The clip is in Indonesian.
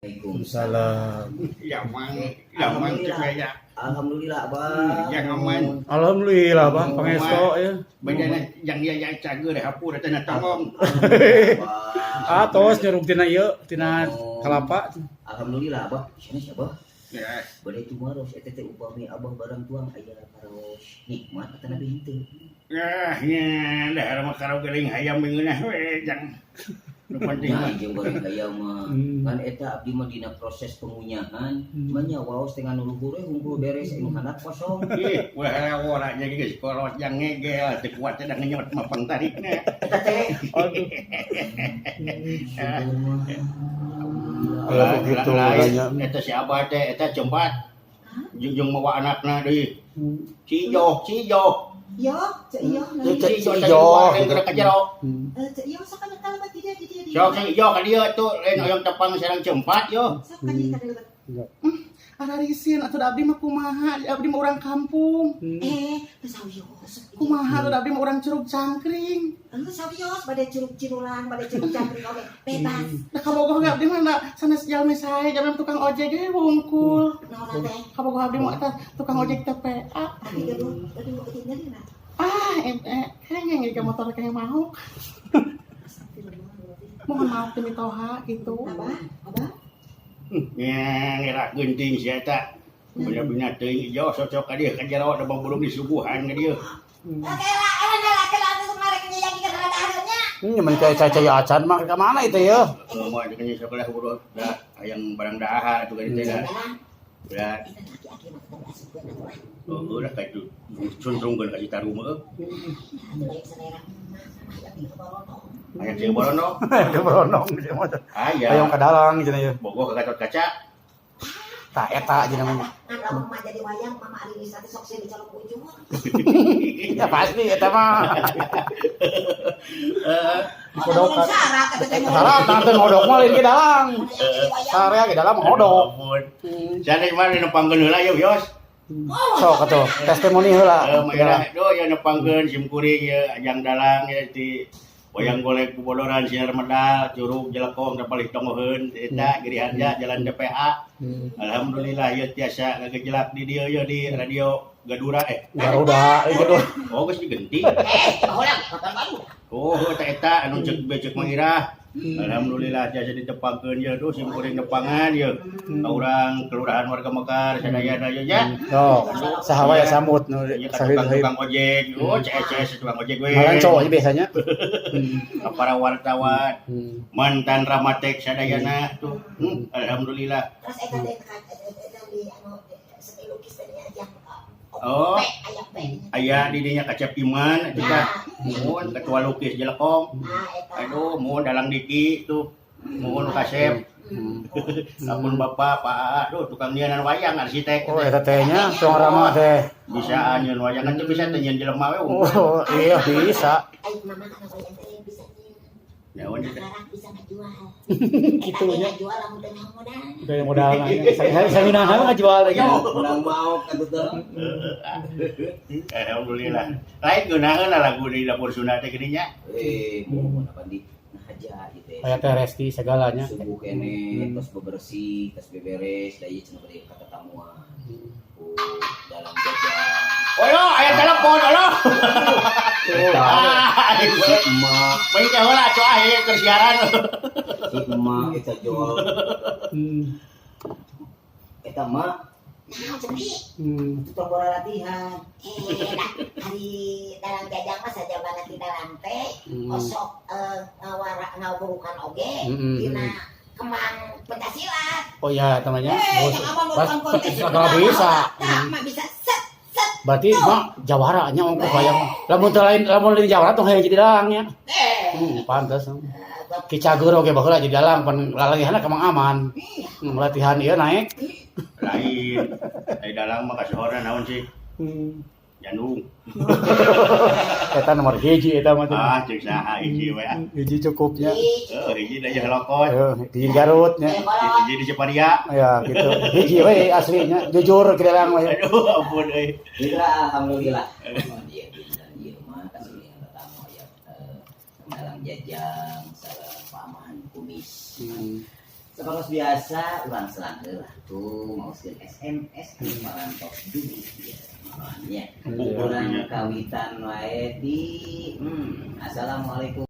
Waalaikumsalam. Yang supaya Alhamdulillah Abang. yang aman. Alhamdulillah Bang, pangesto ya. Bagaimana yang dia yang cager deh hapur dan tangong. Tos nyurug tina ieu, tina kelapa. Alhamdulillah Abang. Siapa? Ya, Bade tumaros eta teh upami Abang barang tuang aya karos nikmat atau nabi henteu. nya dah mah karau geling hayam beungeunah we jang. Nu penting mah Nah, jeung goreng hayam mah kan eta abdi mah dina proses pengunyahan, cuman nya waos teh nganu luhur hungkul beres anu handap kosong. ih wah ora nya geus kolot yang ngegel teu kuat dah ngenyot mapang tarikna. Eta teh Kalau begitu banyak. Eta si Abah teh eta cempat. Jeung mawa anakna deui. Cijo. Yo, cek yo. Cijo kena kajero. Cek yo sakana kalabat di dia. Sok ijo ka dieu tuh lain oyong tepang sareng cempat yo. Sok ka dia kalabat. Ararisin atuh abdi mah kumaha? Abdi mah urang kampung. Sawios. Kumaha atuh abdi mah urang Curug Cangkring. Sawios bade curug-cirulang, bade curug cangkring oge. Bebas. Da kabogoh ge abdi mah sanes jalmi sae jaman tukang ojek ge wungkul. Naon teh? Kabogoh abdi mah eta tukang ojek TPA. Aduh, ojek nyarina. Kayaknya nggak motor kayak mau. Mohon maaf demi Toha gitu. Abah? Ya, ngerak genting si eta. Bener-bener teuing ijo cocok ka dieu ka jero da babulung disuguhan ka dieu. Oke lah, ada kemarin nyayang ke radahannya. Nyaman kayak cacaya acan mah ka mana itu ya? Mau ada kanya sekolah urut dah hayang barang dahar atuh ka dieu teh dah. Udah. Oh, udah kayak itu. Cuntrungkeun ka citarum meuh. Aya jeung borono. Itu beronong Aya. Hayong ka dalang cenah ya. Bogoh ka Gatot Kaca. Tah eta aja namanya. Kalau mama jadi wayang, mama ari bisa sok sih calon ujung. Ya pasti eta mah. Kodok syarat kata teh. Salah tante ngodok mah lain ke dalang. Sarea ke dalam ngodok. Jane mah nepangkeun heula yeuh yos. Sok atuh testimoni heula. Mairah do ya nepangkeun sim kuring ya ajang dalang ya ti wayang golek Pubodoran sinar medal Curug Jelekong da paling tongoheun eta giri harja jalan DPA. Alhamdulillah ya tiasa ngagejelak di dieu ya di radio Gadura Garuda gitu. Oh geus digenti. Holang, kata baru. Oh eta anu cek becek mangirah. Alhamdulillah tiasa ditepangkeun ya do sim kuring nepangan ya. Ka urang kelurahan warga Mekar sadayana ya nya. Oh, saha wae sambut nu Ya tukang ojek, oh CS tukang ojek we. Malan cowok aja biasanya. Para wartawan, mantan Ramatek sadayana tuh. Alhamdulillah. Terus eta teh di anu seni lukis tadi aja. Oh, Aya pe. aya di dinya Kacep Iman juga. Mohon ketua lukis Jelekong. Aduh, mohon dalang diki tuh. Mohon Kasep. Ampun Bapak, Pak, aduh tukang nyianan wayang arsitek. Oh, eta teh nya tong rama teh. Bisa nyian wayang kan bisa teh nyian jelema we. Oh, iya bisa. Ayo mama kana wayang teh bisa Ya wani teh. sekarang bisa ngejual. Gitu nya. Jual lamun teh modal. Udah modal saya minaha mah ngajual lagi. Urang mau ka tuh. Alhamdulillah. Lain geunaheun lagu di dapur Sunda teh geuning nya. Mohon apa di haja gitu. Aya teh resti segalanya. Subuh kene tos bebersih, tos beberes, da ieu cenah bade kata tamuan. Dalam jajan. Oh yo, aya telepon aloh. Emak, Baik teh heula coa aya keur siaran. si emak eta jual eta emak Nah, jadi tukang bola latihan. hari dalam jajang mah saja banget di dalam teh osok ngawurukan oge dina kembang pencasilat. Oh iya namanya. Abang kontes Kalau bisa. mah bisa set. Berarti mak jawaranya ongko bayang. Lamun teu lain jawara tong hayang jadi dalangnya. Pantes. Ki cager oge baheula jadi dalang pan lalagihanna ka mang aman. Latihan ieu naik. Lain. Ai dalang mah kasohorna naon sih? Janung. Eta nomor hiji eta mah teh. Cek saha hiji we. Hiji cukupnya. Hiji da jelokot. Hiji Garut nya. Hiji di Ciparia. Ya gitu. Hiji we aslinya jujur ke dalang we. Aduh ampun euy. Alhamdulillah. Dia dan ieu mah kasih yang pertama ya dalam jajang salah paman kumis. Seperti biasa urang selang heula tuh maoskeun SMS anu parantos dulu ya. Urang kawitan wae di Assalamualaikum